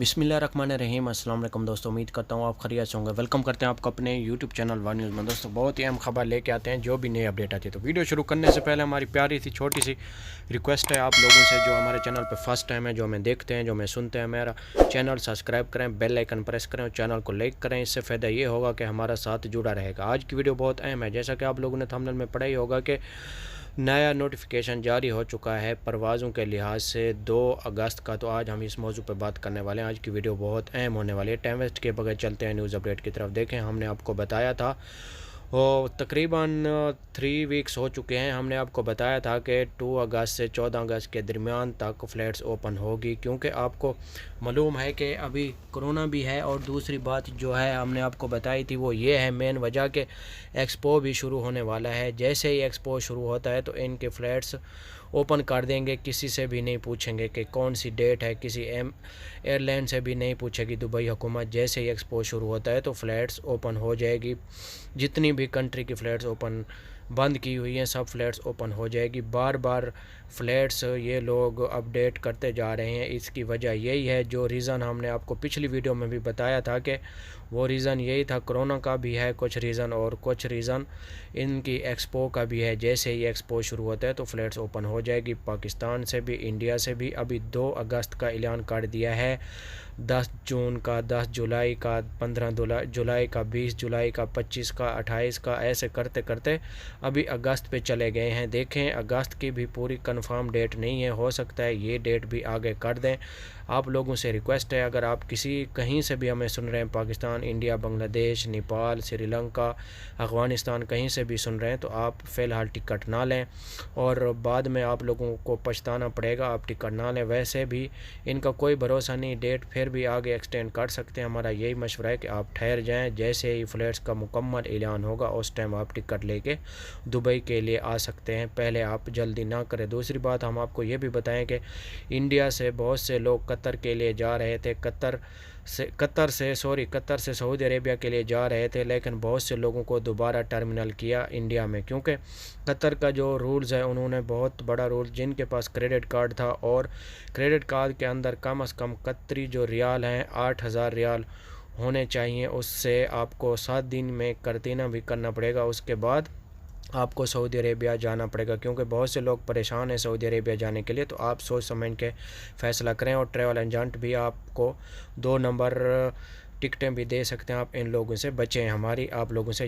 بسم اللہ الرحمن الرحیم۔ السلام علیکم دوستوں، امید کرتا ہوں آپ خیریت سے ہوں گے۔ ویلکم کرتے ہیں آپ کو اپنے یوٹیوب چینل ون نیوز میں۔ دوستوں بہت ہی اہم خبر لے کے آتے ہیں، جو بھی نئی اپڈیٹ آتی ہے۔ تو ویڈیو شروع کرنے سے پہلے ہماری پیاری سی چھوٹی سی ریکویسٹ ہے آپ لوگوں سے، جو ہمارے چینل پہ فرسٹ ٹائم ہے، جو ہمیں دیکھتے ہیں، جو ہمیں سنتے ہیں، میرا چینل سبسکرائب کریں، بیل آئکن پریس کریں اور چینل کو لائک کریں۔ اس سے فائدہ یہ ہوگا کہ ہمارا ساتھ جڑا رہے گا۔ آج کی ویڈیو بہت اہم ہے، جیسا کہ آپ لوگوں نے تھمبنیل میں پڑھا ہی ہوگا کہ نیا نوٹیفیکیشن جاری ہو چکا ہے پروازوں کے لحاظ سے 2 اگست کا۔ تو آج ہم اس موضوع پہ بات کرنے والے ہیں۔ آج کی ویڈیو بہت اہم ہونے والی ہے۔ ٹائم ویسٹ کے بغیر چلتے ہیں نیوز اپڈیٹ کی طرف۔ دیکھیں، ہم نے آپ کو بتایا تھا، تقریباً 3 ویکس ہو چکے ہیں، ہم نے آپ کو بتایا تھا کہ 2 اگست سے 14 اگست کے درمیان تک فلائٹس اوپن ہوگی، کیونکہ آپ کو معلوم ہے کہ ابھی کرونا بھی ہے، اور دوسری بات جو ہے ہم نے آپ کو بتائی تھی وہ یہ ہے مین وجہ کہ ایکسپو بھی شروع ہونے والا ہے۔ جیسے ہی ایکسپو شروع ہوتا ہے تو ان کے فلائٹس اوپن کر دیں گے، کسی سے بھی نہیں پوچھیں گے کہ کون سی ڈیٹ ہے، کسی ایئر لائن سے بھی نہیں پوچھے گی دبئی حکومت۔ جیسے ہی ایکسپو شروع ہوتا ہے تو فلائٹس اوپن ہو جائے گی، جتنی بھی کنٹری کی فلائٹس اوپن بند کی ہوئی ہیں سب فلائٹس اوپن ہو جائے گی۔ بار بار فلائٹس یہ لوگ اپڈیٹ کرتے جا رہے ہیں، اس کی وجہ یہی ہے، جو ریزن ہم نے آپ کو پچھلی ویڈیو میں بھی بتایا تھا کہ وہ ریزن یہی تھا، کرونا کا بھی ہے کچھ ریزن، اور کچھ ریزن ان کی ایکسپو کا بھی ہے۔ جیسے ہی ایکسپو شروع ہوتا ہے تو فلائٹس اوپن ہو جائے گی، پاکستان سے بھی، انڈیا سے بھی۔ ابھی 2 اگست کا اعلان کر دیا ہے، 10 جون کا، 10 جولائی کا، 15 جولائی کا، 20 جولائی کا، 25 کا، 28 کا، ایسے کرتے کرتے ابھی اگست پہ چلے گئے ہیں۔ دیکھیں، اگست کی بھی پوری کنفرم ڈیٹ نہیں ہے، ہو سکتا ہے یہ ڈیٹ بھی آگے کر دیں۔ آپ لوگوں سے ریکویسٹ ہے، اگر آپ کہیں سے بھی ہمیں سن رہے ہیں، پاکستان، انڈیا، بنگلہ دیش، نیپال، سری لنکا، افغانستان، کہیں سے بھی سن رہے ہیں، تو آپ فی الحال ٹکٹ نہ لیں، اور بعد میں آپ لوگوں کو پچھتانا پڑے گا آپ ٹکٹ نہ لیں۔ ویسے بھی ان کا کوئی بھروسہ نہیں، ڈیٹ پھر بھی آگے ایکسٹینڈ کر سکتے ہیں۔ ہمارا یہی مشورہ ہے کہ آپ ٹھہر جائیں، جیسے ہی فلائٹس کا مکمل اعلان ہوگا اس ٹائم آپ ٹکٹ لے کے دبئی کے لیے آ سکتے ہیں، پہلے آپ جلدی نہ کریں۔ دوسری بات ہم آپ کو یہ بھی بتائیں کہ انڈیا سے بہت سے لوگ قطر کے لیے جا رہے تھے، قطر سے سعودی عربیہ کے لیے جا رہے تھے، لیکن بہت سے لوگوں کو دوبارہ ٹرمینل کیا انڈیا میں، کیونکہ قطر کا جو رولز ہے، انہوں نے بہت بڑا رول، جن کے پاس کریڈٹ کارڈ تھا اور کریڈٹ کارڈ کے اندر کم از کم قطری جو ریال ہیں 8,000 ریال ہونے چاہیے، اس سے آپ کو 7 دن میں کرتینہ بھی کرنا پڑے گا، اس کے بعد آپ کو سعودی عربیہ جانا پڑے گا، کیونکہ بہت سے لوگ پریشان ہیں سعودی عربیہ جانے کے لیے۔ تو آپ سوچ سمجھ کے فیصلہ کریں، اور ٹریول ایجنٹ بھی آپ کو 2 نمبر ٹکٹیں بھی دے سکتے ہیں، آپ ان لوگوں سے بچیں۔ ہماری آپ لوگوں سے